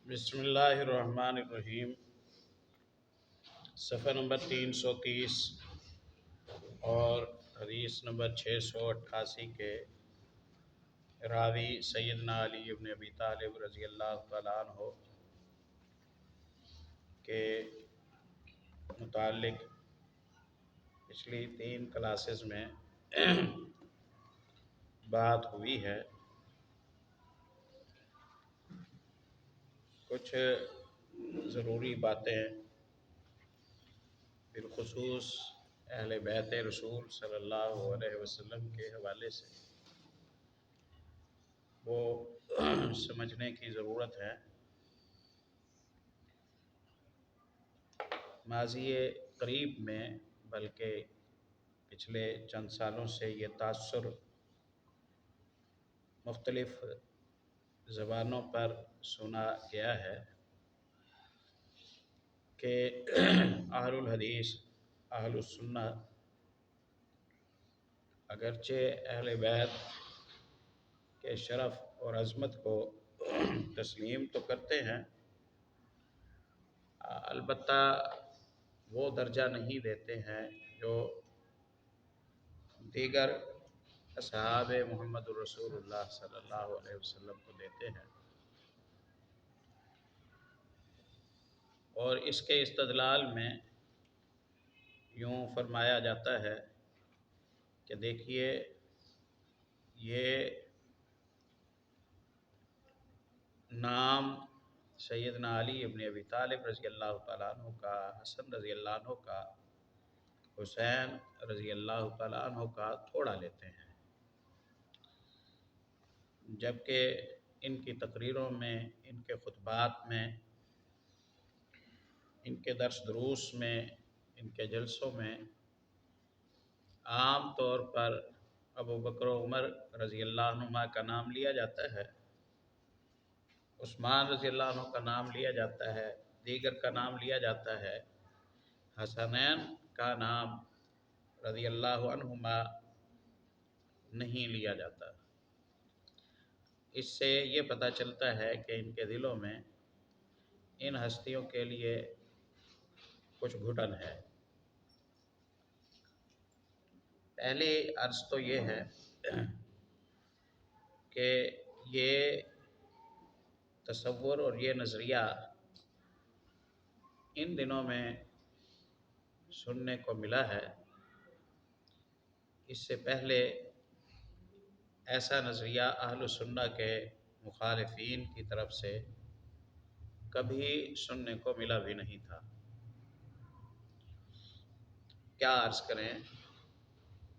بسم اللہ الرحمن الرحیم۔ صفحہ نمبر 330 اور حدیث نمبر 688 کے راوی سیدنا علی بن ابی طالب رضی اللہ تعالیٰ عنہ کے متعلق پچھلی 3 کلاسز میں بات ہوئی ہے۔ کچھ ضروری باتیں بالخصوص اہل بیت رسول صلی اللہ علیہ وسلم کے حوالے سے وہ سمجھنے کی ضرورت ہے۔ ماضی قریب میں بلکہ پچھلے چند سالوں سے یہ تاثر مختلف زبانوں پر سنا گیا ہے کہ اہل الحدیث اہل السنہ اگرچہ اہل بیت کے شرف اور عظمت کو تسلیم تو کرتے ہیں، البتہ وہ درجہ نہیں دیتے ہیں جو دیگر اصحاب محمد الرسول اللہ صلی اللہ علیہ وسلم کو دیتے ہیں۔ اور اس کے استدلال میں یوں فرمایا جاتا ہے کہ دیکھیے، یہ نام سیدنا علی ابن ابی طالب رضی اللہ تعالیٰ عنہ کا، حسن رضی اللہ عنہ کا، حسین رضی اللہ تعالیٰ عنہ کا تھوڑا لیتے ہیں، جبکہ ان کی تقریروں میں، ان کے خطبات میں، ان کے درس دروس میں، ان کے جلسوں میں عام طور پر ابو بکر و عمر رضی اللہ عنہما کا نام لیا جاتا ہے، عثمان رضی اللہ عنہ کا نام لیا جاتا ہے، دیگر کا نام لیا جاتا ہے، حسنین کا نام رضی اللہ عنہما نہیں لیا جاتا۔ اس سے یہ پتہ چلتا ہے کہ ان کے دلوں میں ان ہستیوں کے لیے کچھ گھٹن ہے۔ پہلی عرض تو یہ ہے کہ یہ تصور اور یہ نظریہ ان دنوں میں سننے کو ملا ہے۔ اس سے پہلے ایسا نظریہ اہل سنہ کے مخالفین کی طرف سے کبھی سننے کو ملا بھی نہیں تھا۔ کیا عرض کریں،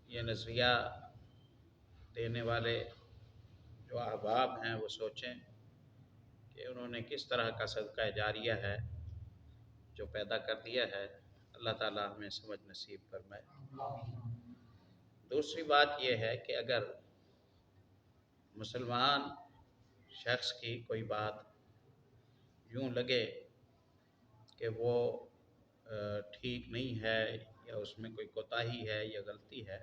یہ نظریہ دینے والے جو احباب ہیں وہ سوچیں کہ انہوں نے کس طرح کا صدقہ جاریہ ہے جو پیدا کر دیا ہے۔ اللہ تعالیٰ ہمیں سمجھ نصیب فرمائے۔ دوسری بات یہ ہے کہ اگر مسلمان شخص کی کوئی بات یوں لگے کہ وہ ٹھیک نہیں ہے یا اس میں کوئی کوتاہی ہے یا غلطی ہے،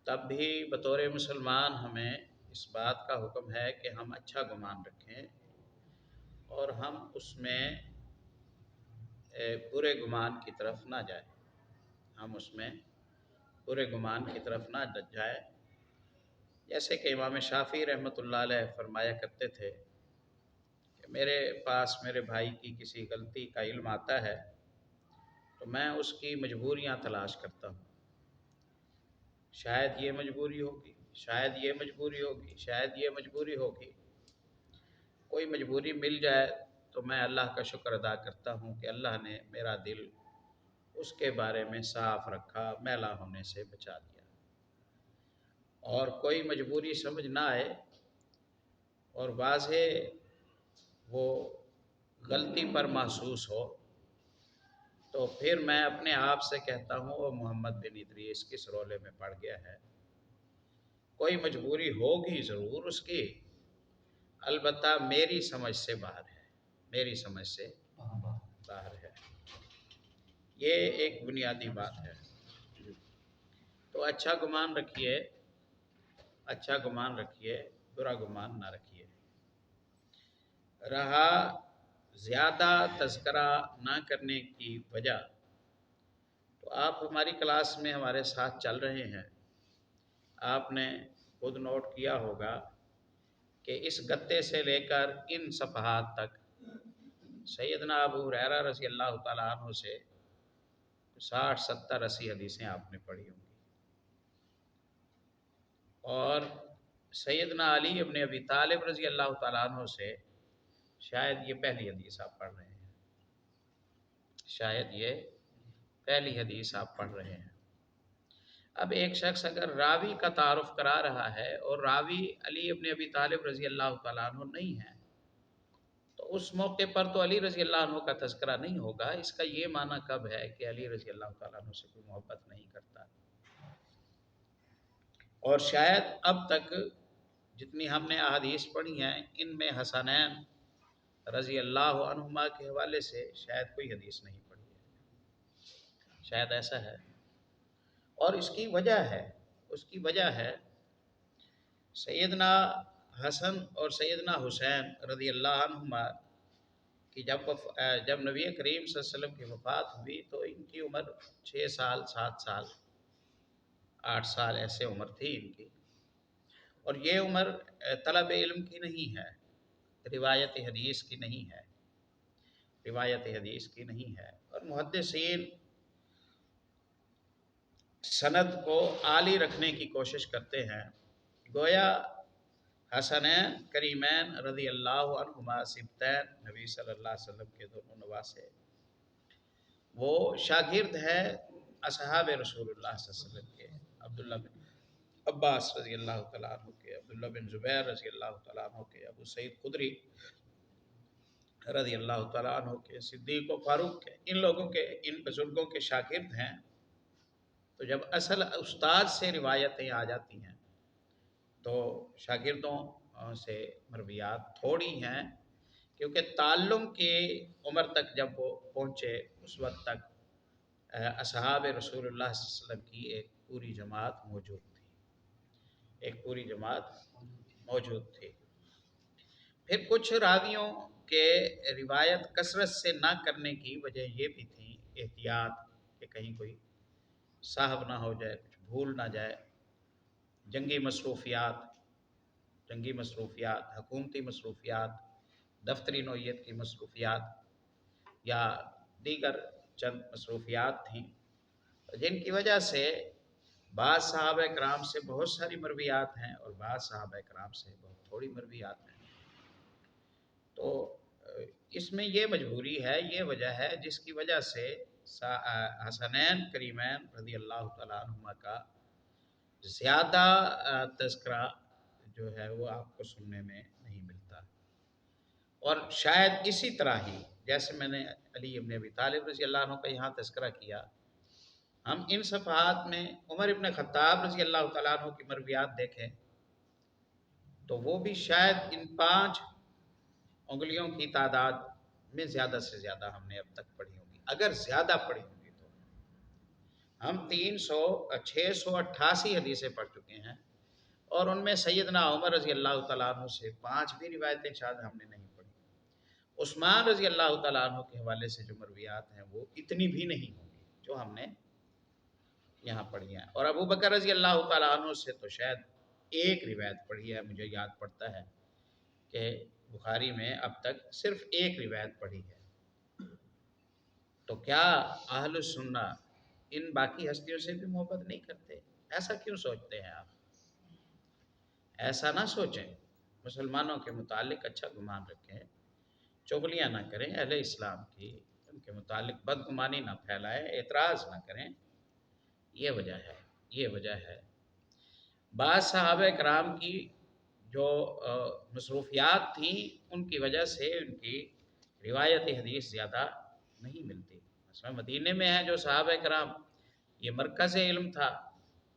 تب بھی بطور مسلمان ہمیں اس بات کا حکم ہے کہ ہم اچھا گمان رکھیں اور ہم اس میں برے گمان کی طرف نہ جائیں، ہم اس میں برے گمان کی طرف نہ جائیں۔ جیسے کہ امام شافعی رحمۃ اللہ علیہ فرمایا کرتے تھے کہ میرے پاس میرے بھائی کی کسی غلطی کا علم آتا ہے تو میں اس کی مجبوریاں تلاش کرتا ہوں، شاید یہ مجبوری ہوگی، شاید یہ مجبوری ہوگی، شاید یہ مجبوری ہوگی۔ کوئی مجبوری مل جائے تو میں اللہ کا شکر ادا کرتا ہوں کہ اللہ نے میرا دل اس کے بارے میں صاف رکھا، میلا ہونے سے بچا دیا۔ اور کوئی مجبوری سمجھ نہ آئے اور واضح وہ غلطی پر محسوس ہو تو پھر میں اپنے آپ سے کہتا ہوں وہ محمد بن ادریس کس رولے میں پڑ گیا ہے۔ کوئی مجبوری ہوگی ضرور اس کی، البتہ میری سمجھ سے باہر ہے، میری سمجھ سے باہر ہے۔ یہ ایک بنیادی بات ہے۔ تو اچھا گمان رکھیے، اچھا گمان رکھیے، برا گمان نہ رکھیے۔ رہا زیادہ تذکرہ نہ کرنے کی وجہ، تو آپ ہماری کلاس میں ہمارے ساتھ چل رہے ہیں، آپ نے خود نوٹ کیا ہوگا کہ اس گتے سے لے کر ان صفحات تک سیدنا ابو ہریرہ رضی اللہ تعالیٰ عنہ سے 60 70 80 حدیثیں آپ نے پڑھی ہوں گی، اور سیدنا علی ابن ابی طالب رضی اللہ تعالیٰ عنہ سے شاید یہ پہلی حدیث آپ پڑھ رہے ہیں، شاید یہ پہلی حدیث آپ پڑھ رہے ہیں۔ اب ایک شخص اگر راوی کا تعارف کرا رہا ہے اور راوی علی ابن ابی طالب رضی اللہ تعالیٰ عنہ نہیں ہے، تو اس موقع پر تو علی رضی اللہ عنہ کا تذکرہ نہیں ہوگا۔ اس کا یہ معنی کب ہے کہ علی رضی اللہ تعالیٰ عنہ سے کوئی محبت نہیں کرتا، اور شاید اب تک جتنی ہم نے احادیث پڑھی ہیں ان میں حسنین رضی اللہ عنہما کے حوالے سے شاید کوئی حدیث نہیں پڑھی ہے، شاید ایسا ہے۔ اور اس کی وجہ ہے، اس کی وجہ ہے سیدنا حسن اور سیدنا حسین رضی اللہ عنہما کی جب نبی کریم صلی اللہ علیہ وسلم کی وفات ہوئی تو ان کی عمر 6 سال 7 سال 8 سال ایسے عمر تھی ان کی، اور یہ عمر طلب علم کی نہیں ہے، روایت حدیث کی نہیں ہے، روایت حدیث کی نہیں ہے۔ اور محدثین سند کو عالی رکھنے کی کوشش کرتے ہیں، گویا حسنین کریمین رضی اللہ عنہما سبتین نبی صلی اللہ علیہ وسلم کے دونوں نواسے، وہ شاگرد ہیں اصحاب رسول اللہ صلی اللہ علیہ وسلم کے، عبداللہ بن عباس رضی اللہ تعالیٰ عنہ کے، عبداللہ بن زبیر رضی اللہ تعالیٰ عنہ کے، ابو سعید خدری رضی اللہ تعالیٰ عنہ کے، صدیق و فاروق کے، ان لوگوں کے، ان بزرگوں کے شاگرد ہیں۔ تو جب اصل استاد سے روایتیں آ جاتی ہیں تو شاگردوں سے مرویات تھوڑی ہیں، کیونکہ تعلم کی عمر تک جب وہ پہنچے اس وقت تک اصحاب رسول اللہ صلی اللہ علیہ وسلم کی ایک پوری جماعت موجود تھی، ایک پوری جماعت موجود تھی۔ پھر کچھ راویوں کے روایت کثرت سے نہ کرنے کی وجہ یہ بھی تھی احتیاط کہ کہیں کوئی صاحب نہ ہو جائے، کچھ بھول نہ جائے، جنگی مصروفیات، حکومتی مصروفیات، دفتری نوعیت کی مصروفیات یا دیگر چند مصروفیات تھیں، جن کی وجہ سے بعض صحابہ کرام سے بہت ساری مرویات ہیں اور بعض صحابہ کرام سے بہت تھوڑی مرویات ہیں۔ تو اس میں یہ مجبوری ہے، یہ وجہ ہے جس کی وجہ سے حسنین کریمین رضی اللہ تعالیٰ عنہما کا زیادہ تذکرہ جو ہے وہ آپ کو سننے میں نہیں ملتا۔ اور شاید اسی طرح ہی جیسے میں نے علی ابن ابی طالب رضی اللہ عنہ کا یہاں تذکرہ کیا، ہم ان صفحات میں عمر ابن خطاب رضی اللہ تعالیٰ عنہ کی مرویات دیکھیں تو وہ بھی شاید ان 5 انگلیوں کی تعداد میں زیادہ سے زیادہ ہم نے اب تک پڑھی ہوگی، اگر زیادہ پڑھی ہوگی تو ہم 688 حدیثیں پڑھ چکے ہیں، اور ان میں سیدنا عمر رضی اللہ تعالیٰ عنہ سے 5 بھی روایتیں شاید ہم نے نہیں پڑھی، عثمان رضی اللہ تعالیٰ عنہ کے حوالے سے جو مرویات ہیں وہ اتنی بھی نہیں ہوں گی جو ہم نے یہاں پڑھی ہیں، اور ابو بکر رضی اللہ تعالیٰ عنہ سے تو شاید ایک روایت پڑھی ہے، مجھے یاد پڑتا ہے کہ بخاری میں اب تک صرف ایک روایت پڑھی ہے۔ تو کیا اہل السنہ ان باقی ہستیوں سے بھی محبت نہیں کرتے؟ ایسا کیوں سوچتے ہیں آپ؟ ایسا نہ سوچیں، مسلمانوں کے متعلق اچھا گمان رکھیں، چغلیاں نہ کریں اہل اسلام کی، ان کے متعلق بدگمانی نہ پھیلائیں، اعتراض نہ کریں، یہ وجہ ہے، یہ وجہ ہے۔ بعض صحابہ کرام کی جو مصروفیات تھیں ان کی وجہ سے ان کی روایت حدیث زیادہ نہیں ملتی۔ مثلا مدینے میں ہیں جو صحابہ کرام، یہ مرکز علم تھا،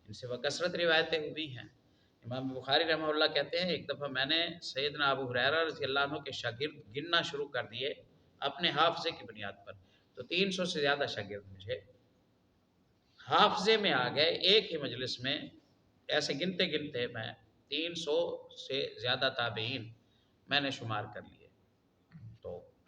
ان سے بکثرت روایتیں ہوئی ہیں۔ امام بخاری رحمہ اللہ کہتے ہیں ایک دفعہ میں نے سیدنا ابو ہریرہ رضی اللہ عنہ کے شاگرد گننا شروع کر دیے اپنے حافظے کی بنیاد پر، تو 300 سے زیادہ شاگرد مجھے حافظے میں آ گئے ایک ہی مجلس میں، ایسے گنتے گنتے میں 300 سے زیادہ تابعین میں نے شمار کر لیے،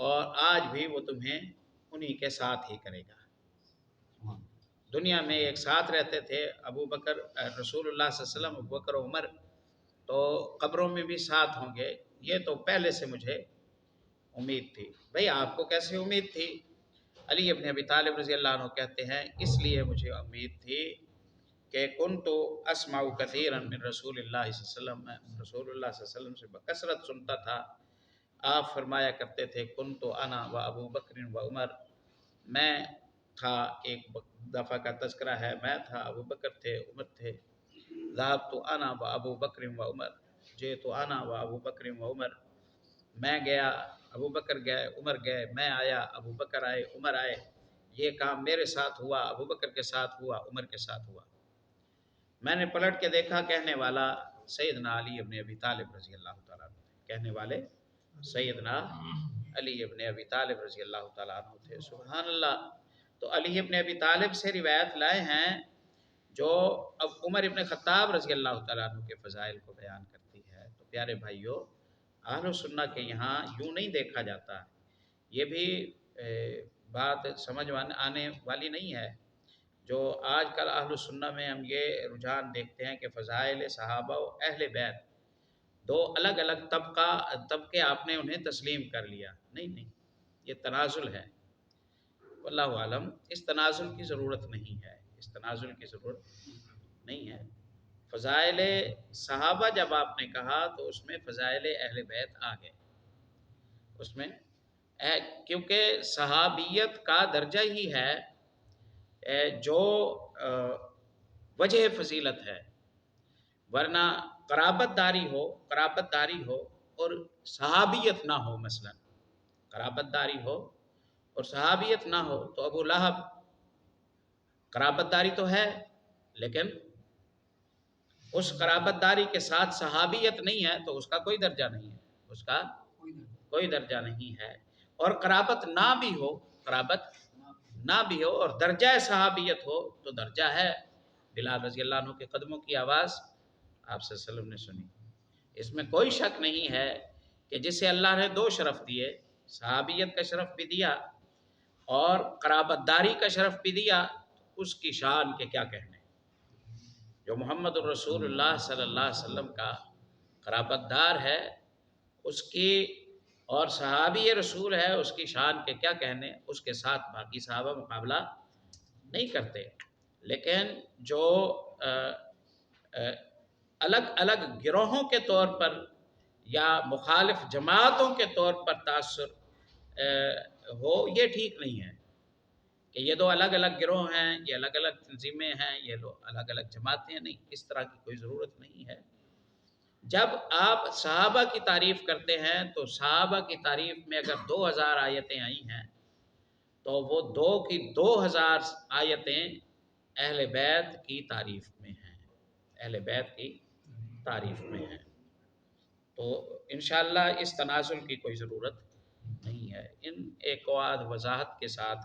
اور آج بھی وہ تمہیں انہی کے ساتھ ہی کرے گا۔ دنیا میں ایک ساتھ رہتے تھے ابو بکر، رسول اللہ صلی اللہ علیہ وسلم، ابو بکر و عمر، تو قبروں میں بھی ساتھ ہوں گے، یہ تو پہلے سے مجھے امید تھی۔ بھئی آپ کو کیسے امید تھی؟ علی ابن ابی طالب رضی اللہ عنہ کہتے ہیں اس لیے مجھے امید تھی کہ کنت اسمع کثیرا من رسول اللہ صلی اللہ علیہ وسلم، میں رسول اللہ صلی اللہ علیہ وسلم سے بکثرت سنتا تھا، آپ فرمایا کرتے تھے کنت انا و ابو بکر و عمر، میں تھا، ایک دفعہ کا تذکرہ ہے، میں تھا، ابو بکر تھے، عمر تھے، ذهبت انا و ابو بکر و عمر، جئت انا و ابو بکر و عمر، میں گیا، ابو بکر گئے، عمر گئے، میں آیا، ابو بکر آئے، عمر آئے، یہ کام میرے ساتھ ہوا، ابو بکر کے ساتھ ہوا، عمر کے ساتھ ہوا۔ میں نے پلٹ کے دیکھا، کہنے والا سیدنا علی ابن ابی طالب رضی اللہ تعالیٰ عنہ، کہنے والے سیدنا علی ابن ابی طالب رضی اللہ تعالیٰ عنہ تھے۔ سبحان اللہ۔ تو علی ابن ابی طالب سے روایت لائے ہیں جو اب عمر ابن خطاب رضی اللہ تعالیٰ عنہ کے فضائل کو بیان کرتی ہے۔ تو پیارے بھائیوں، اہل سنہ کے یہاں یوں نہیں دیکھا جاتا، یہ بھی بات سمجھ آنے والی نہیں ہے۔ جو آج کل اہل سنہ میں ہم یہ رجحان دیکھتے ہیں کہ فضائل صحابہ و اہل بیت دو الگ الگ طبقے آپ نے انہیں تسلیم کر لیا، نہیں، یہ تنازل ہے۔ واللہ عالم، اس تنازل کی ضرورت نہیں ہے، اس تنازل کی ضرورت نہیں ہے۔ فضائل صحابہ جب آپ نے کہا تو اس میں فضائل اہل بیت آ گئے، اس میں کیونکہ صحابیت کا درجہ ہی ہے جو وجہ فضیلت ہے، ورنہ قرابت داری ہو اور صحابیت نہ ہو، مثلا قرابت داری ہو اور صحابیت نہ ہو تو ابو لہب قرابت داری تو ہے لیکن اس قرابت داری کے ساتھ صحابیت نہیں ہے تو اس کا کوئی درجہ نہیں ہے، اس کا کوئی درجہ نہیں ہے۔ اور قرابت نہ بھی ہو اور درجہ صحابیت ہو تو درجہ ہے۔ بلال رضی اللہ عنہ کے قدموں کی آواز آپ صلی اللہ علیہ وسلم نے سنی، اس میں کوئی شک نہیں ہے کہ جسے اللہ نے دو شرف دیے، صحابیت کا شرف بھی دیا اور قرابت داری کا شرف بھی دیا، اس کی شان کے کیا کہنے۔ جو محمد الرسول اللہ صلی اللہ علیہ وسلم کا قرابت دار ہے اس کی اور صحابی رسول ہے، اس کی شان کے کیا کہنے، اس کے ساتھ باقی صحابہ مقابلہ نہیں کرتے۔ لیکن جو الگ الگ گروہوں کے طور پر یا مخالف جماعتوں کے طور پر تاثر ہو، یہ ٹھیک نہیں ہے کہ یہ دو الگ الگ گروہ ہیں، یہ الگ الگ تنظیمیں ہیں، یہ دو الگ الگ جماعتیں ہیں، نہیں، اس طرح کی کوئی ضرورت نہیں ہے۔ جب آپ صحابہ کی تعریف کرتے ہیں تو صحابہ کی تعریف میں اگر 2000 آیتیں آئی ہیں تو وہ 2000 آیتیں اہل بیت کی تعریف میں ہیں، اہل بیت کی تعریف میں ہیں۔ تو انشاءاللہ اس تنازل کی کوئی ضرورت نہیں ہے۔ ان ایک آدھ وضاحت کے ساتھ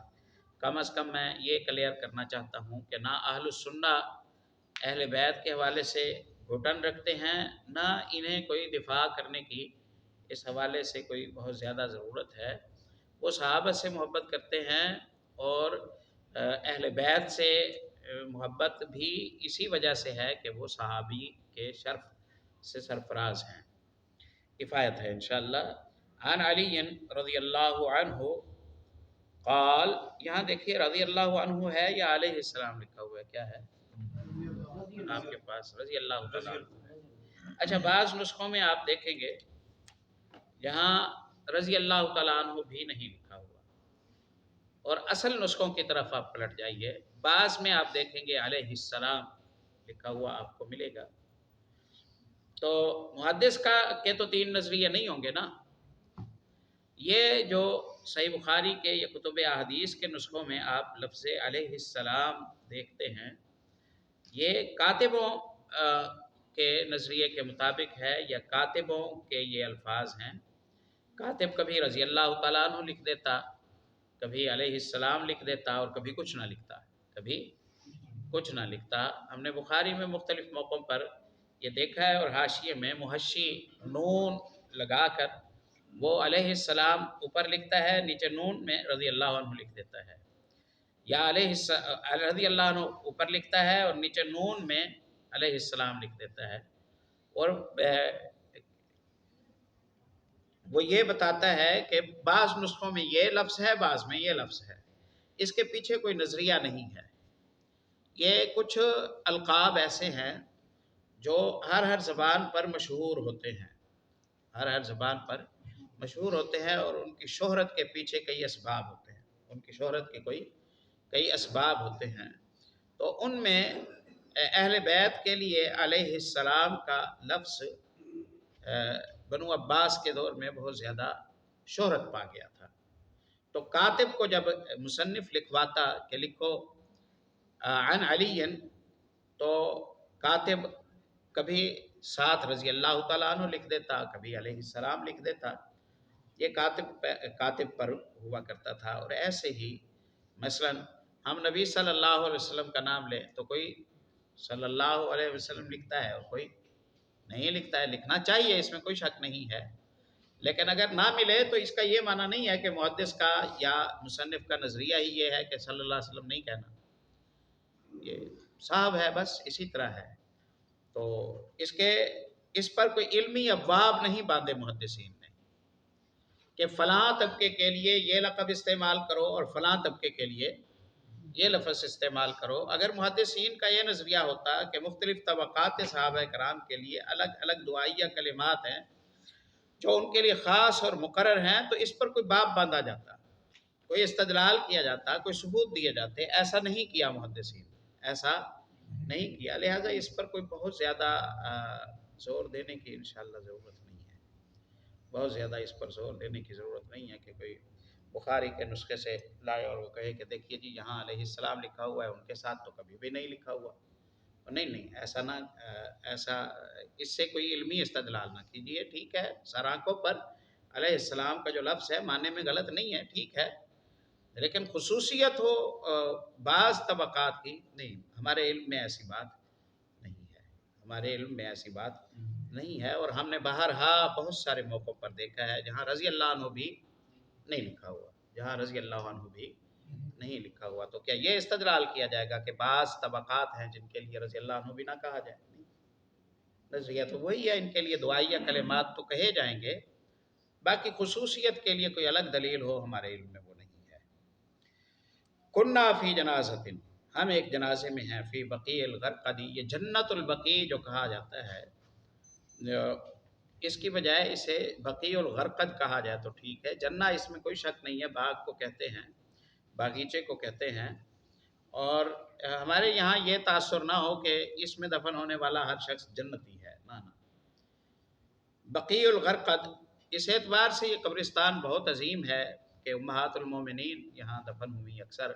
کم از کم میں یہ کلیئر کرنا چاہتا ہوں کہ نہ اہل السنہ اہل بیت کے حوالے سے گھٹن رکھتے ہیں، نہ انہیں کوئی دفاع کرنے کی اس حوالے سے کوئی بہت زیادہ ضرورت ہے۔ وہ صحابہ سے محبت کرتے ہیں اور اہل بیت سے محبت بھی اسی وجہ سے ہے کہ وہ صحابی کے شرف سے سرفراز ہیں۔ کفایت ہے انشاءاللہ۔ عن علی رضی اللہ عنہ قال، یہاں دیکھیے رضی اللہ عنہ ہے یا علیہ السلام لکھا ہوا ہے، کیا ہے آپ کے پاس؟ رضی اللہ تعالیٰ عنہ۔ اچھا، بعض نسخوں میں آپ دیکھیں گے یہاں رضی اللہ تعالیٰ عنہ بھی نہیں لکھا ہوا، اور اصل نسخوں کی طرف آپ پلٹ جائیے، بعض میں آپ دیکھیں گے علیہ السلام لکھا ہوا آپ کو ملے گا۔ تو محدث کے تو تین نظریے نہیں ہوں گے نا، یہ جو صحیح بخاری کے یا کتب احادیث کے نسخوں میں آپ لفظ علیہ السلام دیکھتے ہیں، یہ کاتبوں کے نظریے کے مطابق ہے یا کاتبوں کے یہ الفاظ ہیں۔ کاتب کبھی رضی اللہ تعالیٰ عنہ لکھ دیتا، کبھی علیہ السلام لکھ دیتا اور کبھی کچھ نہ لکھتا۔ ہم نے بخاری میں مختلف موقعوں پر یہ دیکھا ہے اور حاشیے میں محشی نون لگا کر وہ علیہ السلام اوپر لکھتا ہے، نیچے نون میں رضی اللہ عنہ لکھ دیتا ہے، یا رضی اللہ عنہ اوپر لکھتا ہے اور نیچے نون میں علیہ السلام لکھ دیتا ہے، اور وہ یہ بتاتا ہے کہ بعض نسخوں میں یہ لفظ ہے، بعض میں یہ لفظ ہے، اس کے پیچھے کوئی نظریہ نہیں ہے۔ یہ کچھ القاب ایسے ہیں جو ہر زبان پر مشہور ہوتے ہیں، ہر زبان پر مشہور ہوتے ہیں، اور ان کی شہرت کے پیچھے کئی اسباب ہوتے ہیں، ان کی شہرت کے کئی اسباب ہوتے ہیں۔ تو ان میں اہل بیت کے لیے علیہ السلام کا لفظ بنو عباس کے دور میں بہت زیادہ شہرت پا گیا تھا۔ تو کاتب کو جب مصنف لکھواتا کہ لکھو عن علی، تو کاتب کبھی ساتھ رضی اللہ تعالیٰ عنہ لکھ دیتا، کبھی علیہ السلام لکھ دیتا، یہ کاتب پر ہوا کرتا تھا۔ اور ایسے ہی مثلا ہم نبی صلی اللہ علیہ وسلم کا نام لیں تو کوئی صلی اللہ علیہ وسلم لکھتا ہے اور کوئی نہیں لکھتا ہے، لکھنا چاہیے، اس میں کوئی شک نہیں ہے، لیکن اگر نہ ملے تو اس کا یہ معنی نہیں ہے کہ محدث کا یا مصنف کا نظریہ ہی یہ ہے کہ صلی اللہ علیہ وسلم نہیں کہنا، یہ صاحب ہے، بس اسی طرح ہے۔ تو اس پر کوئی علمی ابواب نہیں باندھے محدثین نے کہ فلاں طبقے کے لیے یہ لقب استعمال کرو اور فلاں طبقے کے لیے یہ لفظ استعمال کرو۔ اگر محدثین کا یہ نظریہ ہوتا کہ مختلف طبقات صحابہ کرام کے لیے الگ الگ دعائیہ کلمات ہیں جو ان کے لیے خاص اور مقرر ہیں، تو اس پر کوئی باب باندھا جاتا، کوئی استدلال کیا جاتا، کوئی ثبوت دیے جاتے۔ ایسا نہیں کیا محدثین، ایسا نہیں کیا، لہٰذا اس پر کوئی بہت زیادہ زور دینے کی انشاءاللہ ضرورت نہیں ہے، بہت زیادہ اس پر زور دینے کی ضرورت نہیں ہے کہ کوئی بخاری کے نسخے سے لائے اور وہ کہے کہ دیکھیے جی یہاں علیہ السلام لکھا ہوا ہے، ان کے ساتھ تو کبھی بھی نہیں لکھا ہوا۔ نہیں، ایسا اس سے کوئی علمی استدلال نہ کیجیے، ٹھیک ہے، سر آنکھوں پر علیہ السلام کا جو لفظ ہے معنی میں غلط نہیں ہے، ٹھیک ہے، لیکن خصوصیت ہو بعض طبقات کی، نہیں، ہمارے علم میں ایسی بات نہیں ہے، ہمارے علم میں ایسی بات نہیں ہے۔ اور ہم نے بہرہا بہت سارے موقعوں پر دیکھا ہے جہاں رضی اللہ عنہ بھی نہیں لکھا ہوا، جہاں رضی اللہ عنہ بھی نہیں لکھا ہوا، تو کیا یہ استدلال کیا جائے گا کہ بعض طبقات ہیں جن کے لیے رضی اللہ عنہ بھی نہ کہا جائے؟ نہیں، نظریہ تو وہی ہے، ان کے لیے دعائیہ کلمات تو کہے جائیں گے، باقی خصوصیت کے لیے کوئی الگ دلیل ہو ہمارے علم میں وہ نہیں ہے۔ کننا فی جنازۃ، ہم ایک جنازے میں ہیں، فی بقیع الغرقدی، یہ جنت البقیع جو کہا جاتا ہے، اس کی بجائے اسے بقیع الغرقد کہا جائے تو ٹھیک ہے، جنہ اس میں کوئی شک نہیں ہے، باغ کو کہتے ہیں، باغیچے کو کہتے ہیں، اور ہمارے یہاں یہ تاثر نہ ہو کہ اس میں دفن ہونے والا ہر شخص جنتی ہے، نہ۔ بقیع الغرقد اس اعتبار سے یہ قبرستان بہت عظیم ہے کہ امہات المومنین یہاں دفن ہوئی، اکثر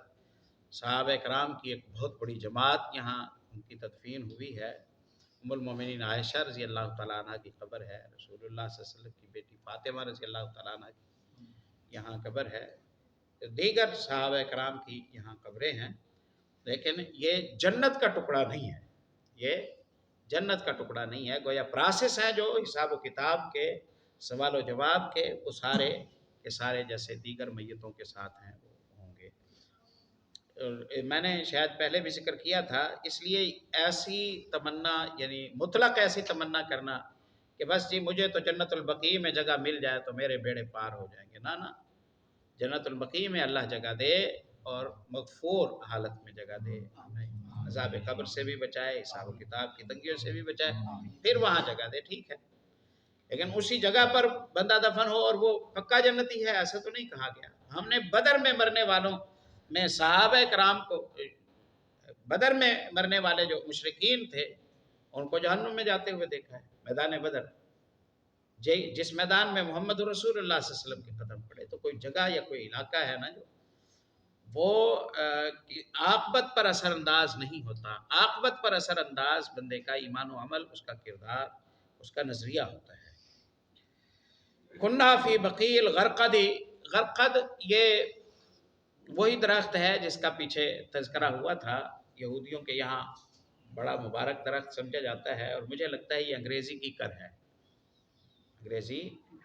صحابہ کرام کی ایک بہت بڑی جماعت یہاں ان کی تدفین ہوئی ہے۔ ام المومنین عائشہ رضی اللہ تعالیٰ عنہ کی قبر ہے، رسول اللہ صلی اللہ علیہ وسلم کی بیٹی فاطمہ رضی اللہ تعالیٰ عنہ کی یہاں قبر ہے، دیگر صحابہ کرام کی یہاں قبریں ہیں، لیکن یہ جنت کا ٹکڑا نہیں ہے، یہ جنت کا ٹکڑا نہیں ہے، گویا پراسس ہیں جو حساب و کتاب کے، سوال و جواب کے، وہ سارے کے سارے جیسے دیگر میتوں کے ساتھ ہیں وہ ہوں گے۔ میں نے شاید پہلے بھی ذکر کیا تھا، اس لیے ایسی تمنا، یعنی مطلق ایسی تمنا کرنا کہ بس جی مجھے تو جنت البقیع میں جگہ مل جائے تو میرے بیڑے پار ہو جائیں گے، نہ، جنت البقیع میں اللہ جگہ دے اور مغفور حالت میں جگہ دے، عذاب قبر سے بھی بچائے، حساب و کتاب کی تنگیوں سے بھی بچائے، پھر وہاں جگہ دے، ٹھیک ہے، لیکن اسی جگہ پر بندہ دفن ہو اور وہ پکا جنتی ہے، ایسا تو نہیں کہا گیا۔ ہم نے بدر میں مرنے والوں میں صحابہ کرام کو، بدر میں مرنے والے جو مشرکین تھے ان کو جہنم میں جاتے ہوئے دیکھا ہے، میدان بدر، جس میدان میں محمد رسول اللہ صلی اللہ علیہ وسلم کے قدم پڑے، تو کوئی جگہ یا کوئی علاقہ ہے نا جو وہ عاقبت پر اثر انداز نہیں ہوتا، عاقبت پر اثر انداز بندے کا ایمان و عمل، اس کا کردار، اس کا نظریہ ہوتا ہے۔ کننا فی بقیع الغرقد، غرقد یہ وہی درخت ہے جس کا پیچھے تذکرہ ہوا تھا، یہودیوں کے یہاں بڑا مبارک درخت سمجھا جاتا ہے، اور مجھے لگتا ہے یہ انگریزی کی کر ہے، انگریزی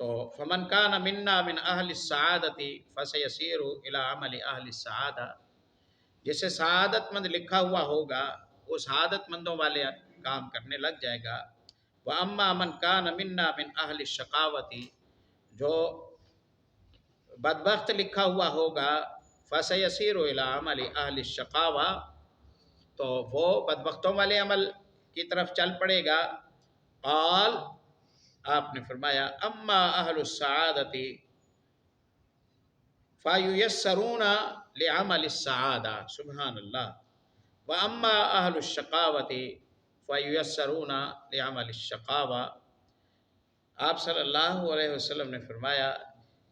تو فمن کان منا من اہل السعادتی فسیسیر الی عمل اہل السعادہ، جسے سعادت مند لکھا ہوا ہوگا وہ سعادت مندوں والے کام کرنے لگ جائے گا۔ واما من کان منا من اہل الشقاوتی، جو بدبخت لکھا ہوا ہوگا فسیسیر الی عمل اہل الشقاوہ، تو وہ بدبختوں والے عمل کی طرف چل پڑے گا۔ قال، آپ نے فرمایا اما اہل السعادتی فیسرون لعمل السعادہ، سبحان اللہ، واما اہل الشقاوتی فیسرون لعمل الشقاوہ۔ آپ صلی اللہ علیہ وسلم نے فرمایا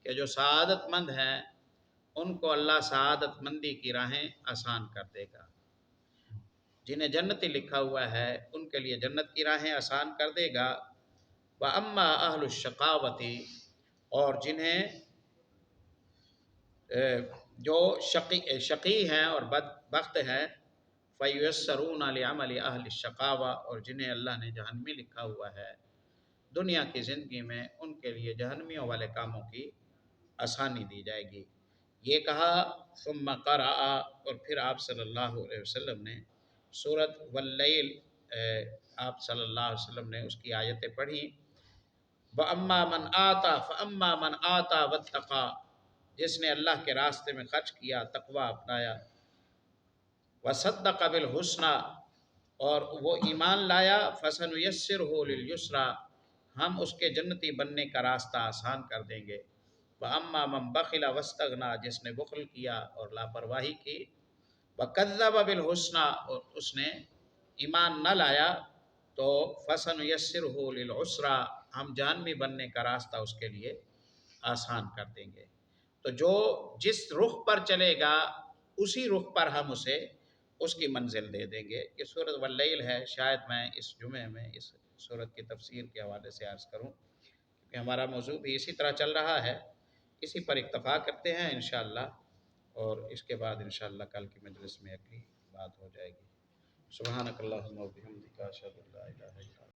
کہ جو سعادت مند ہیں ان کو اللہ سعادت مندی کی راہیں آسان کر دے گا، جنہیں جنتی لکھا ہوا ہے ان کے لیے جنت کی راہیں آسان کر دے گا۔ وَأَمَّا أَهْلُ الشَّقَاوَةِ، اور جنہیں جو شقی ہیں اور بدبخت ہیں، فَيُيَسَّرُونَ لِعَمَلِ أَهْلِ الشَّقَاوَةِ، اور جنہیں اللہ نے جہنمی لکھا ہوا ہے دنیا کی زندگی میں ان کے لیے جہنمیوں والے کاموں کی آسانی دی جائے گی۔ یہ کہا ثم قرأ، اور پھر آپ صلی اللہ علیہ وسلم نے سورۃ واللیل، آپ صلی اللہ علیہ وسلم نے اس کی آیتیں پڑھی۔ وَأَمَّا مَنْ آتَى فَأَمَّا مَنْ آتَى وَاتَّقَى، جس نے اللہ کے راستے میں خرچ کیا، تقوی اپنایا، وَصَدَّقَ بِالْحُسْنَى، اور وہ ایمان لایا، فَسَنُيَسِّرُهُ لِلْيُسْرَى، ہم اس کے جنتی بننے کا راستہ آسان کر دیں گے۔ وَأَمَّا مَنْ بَخِلَ وَاسْتَغْنَى، جس نے بخل کیا اور لاپرواہی کی، وَكَذَّبَ بِالْحُسْنَى، اور اس نے ایمان نہ لایا، تو فَسَنُيَسِّرُهُ لِلْعُسْرَى، ہم جہنمی بننے کا راستہ اس کے لیے آسان کر دیں گے۔ تو جو جس رخ پر چلے گا اسی رخ پر ہم اسے اس کی منزل دے دیں گے۔ یہ سورۃ واللیل ہے، شاید میں اس جمعے میں اس سورۃ کی تفسیر کے حوالے سے عرض کروں، کہ ہمارا موضوع بھی اسی طرح چل رہا ہے، اسی پر اکتفا کرتے ہیں انشاءاللہ، اور اس کے بعد انشاءاللہ کل کی مجلس میں اگلی بات ہو جائے گی۔ سبحانک اللہم و بحمدک، اشہد ان لا الہ الا انت۔